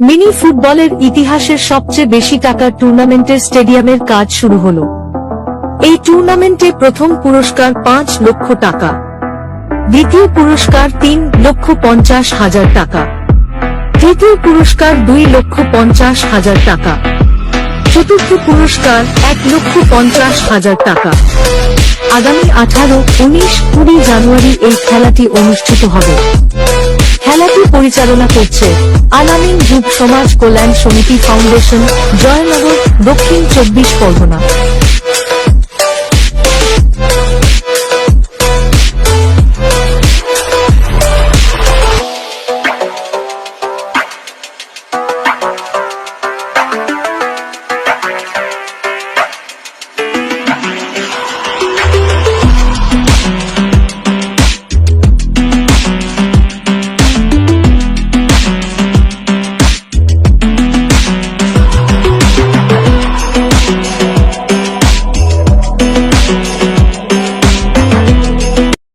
Mini ফুটবলের ইতিহাসের সবচেয়ে বেশি টাকার টুর্নামেন্টের স্টেডিয়ামের কাজ শুরু হলো। এই টুর্নামেন্টে প্রথম পুরস্কার 5 লক্ষ টাকা, দ্বিতীয় পুরস্কার 3,50,000 টাকা, তৃতীয় পুরস্কার 2,50,000 টাকা, চতুর্থ পুরস্কার 1,50,000 টাকা। আগামী 18, 19, 20 জানুয়ারি এই খেলাটি অনুষ্ঠিত হবে। খেলাটি পরিচালনা করছে আল-আমিন যুব সমাজ কল্যাণ সমিতি ফাউন্ডেশন, জয়নগর, দক্ষিণ 24 পরগনা।